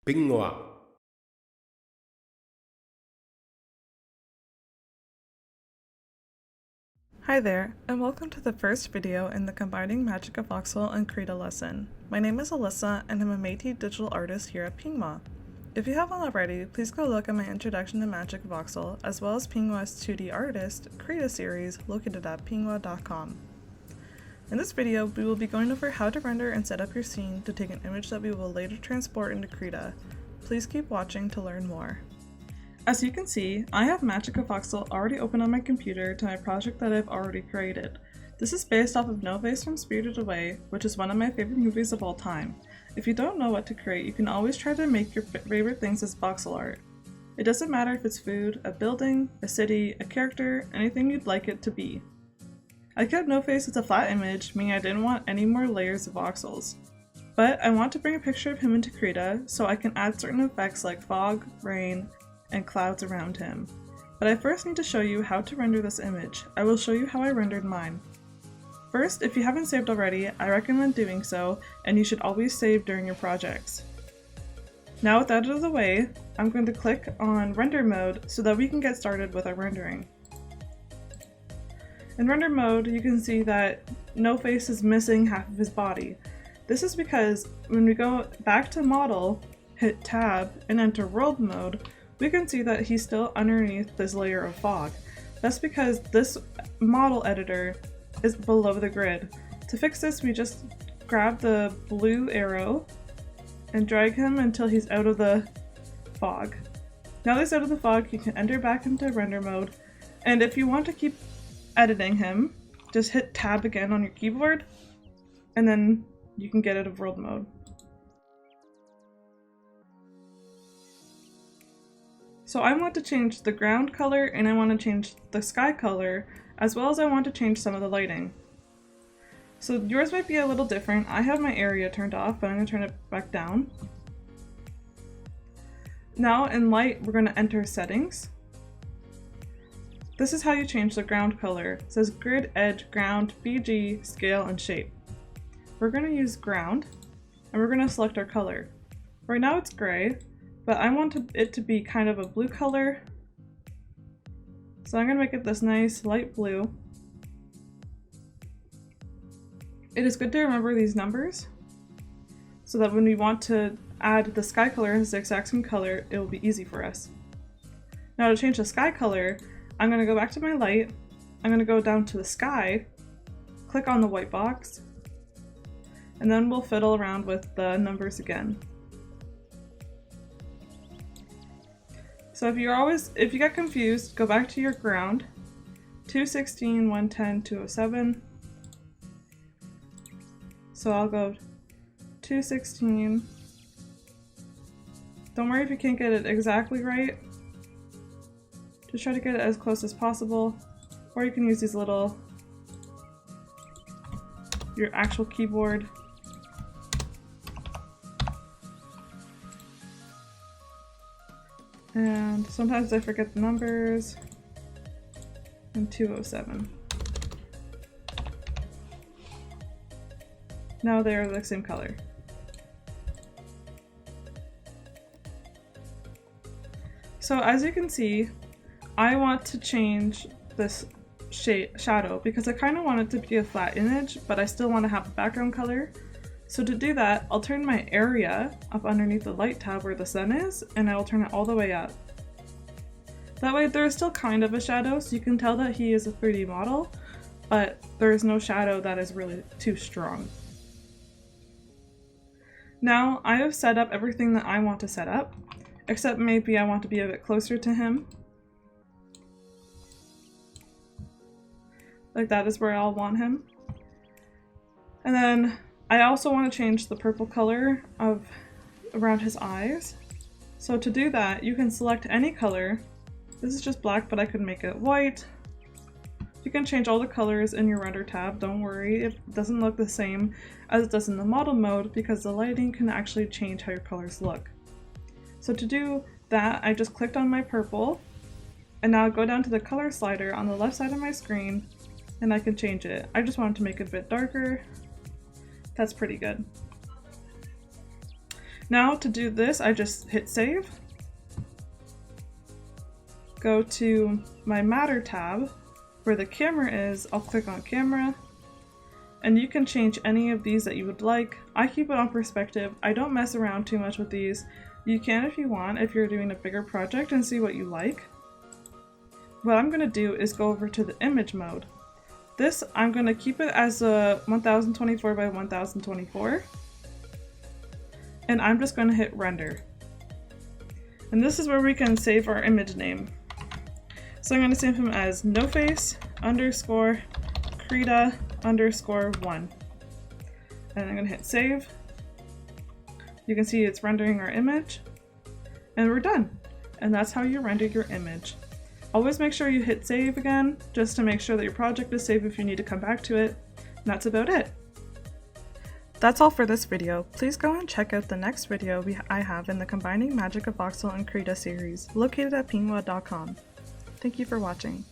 Pinnguaq. Hi there, and welcome to the first video in the Combining Magicavoxel and Krita lesson. My name is Alyssa, and I'm a Métis digital artist here at Pinnguaq. If you haven't already, please go look at my introduction to Magicavoxel, as well as Pinnguaq's 2D artist, Krita series, located at pinnguaq.com. In this video, we will be going over how to render and set up your scene to take an image that we will later transport into Krita. Please keep watching to learn more. As you can see, I have Magicavoxel already open on my computer to my project that I've already created. This is based off of No Face from Spirited Away, which is one of my favorite movies of all time. If you don't know what to create, you can always try to make your favorite things as voxel art. It doesn't matter if it's food, a building, a city, a character, anything you'd like it to be. I kept No Face as a flat image, meaning I didn't want any more layers of voxels. But I want to bring a picture of him into Krita so I can add certain effects like fog, rain, and clouds around him. But I first need to show you how to render this image. I will show you how I rendered mine. First, if you haven't saved already, I recommend doing so, and you should always save during your projects. Now with that out of the way, I'm going to click on render mode so that we can get started with our rendering. In render mode, you can see that No Face is missing half of his body. This is because when we go back to model, hit tab, and enter world mode, we can see that he's still underneath this layer of fog. That's because this model editor is below the grid. To fix this, we just grab the blue arrow and drag him until he's out of the fog. Now that he's out of the fog, you can enter back into render mode, and if you want to keep editing him, just hit tab again on your keyboard, and then you can get out of world mode. So I want to change the ground color and I want to change the sky color, as well as I want to change some of the lighting. So yours might be a little different. I have my area turned off, but I'm going to turn it back down. Now in light, we're going to enter settings. This is how you change the ground color. It says grid, edge, ground, BG, scale, and shape. We're going to use ground, and we're going to select our color. Right now it's gray, but I want it to be kind of a blue color. So I'm going to make it this nice light blue. It is good to remember these numbers so that when we want to add the sky color as the exact same color, it will be easy for us. Now to change the sky color, I'm going to go back to my light, I'm going to go down to the sky, click on the white box, and then we'll fiddle around with the numbers again. So if you get confused, go back to your ground, 216, 110, 207. So I'll go 216. Don't worry if you can't get it exactly right. Just try to get it as close as possible, or you can use these your actual keyboard. And sometimes I forget the numbers. And 207. Now they're the same color. So as you can see, I want to change this shadow because I kind of want it to be a flat image, but I still want to have a background color. So to do that, I'll turn my area up underneath the light tab where the sun is, and I will turn it all the way up. That way there is still kind of a shadow, so you can tell that he is a 3D model, but there is no shadow that is really too strong. Now I have set up everything that I want to set up, except maybe I want to be a bit closer to him. Like that is where I'll want him. And then I also want to change the purple color around his eyes. So to do that, you can select any color. This is just black, but I could make it white. You can change all the colors in your render tab, don't worry. It doesn't look the same as it does in the model mode because the lighting can actually change how your colors look. So to do that, I just clicked on my purple, and now go down to the color slider on the left side of my screen, and I can change it. I just wanted to make it a bit darker. That's pretty good. Now to do this, I just hit save, go to my matter tab where the camera is, I'll click on camera, and you can change any of these that you would like. I keep it on perspective. I don't mess around too much with these. You can if you want, if you're doing a bigger project, and see what you like. What I'm gonna do is go over to the image mode. This, I'm gonna keep it as a 1024 by 1024. And I'm just gonna hit render. And this is where we can save our image name. So I'm gonna save him as noface underscore Krita underscore 1. And I'm gonna hit save. You can see it's rendering our image. And we're done. And that's how you render your image. Always make sure you hit save again, just to make sure that your project is saved if you need to come back to it. And that's about it. That's all for this video. Please go and check out the next video I have in the Combining Magicavoxel and Krita series, located at Pinnguaq.com. Thank you for watching.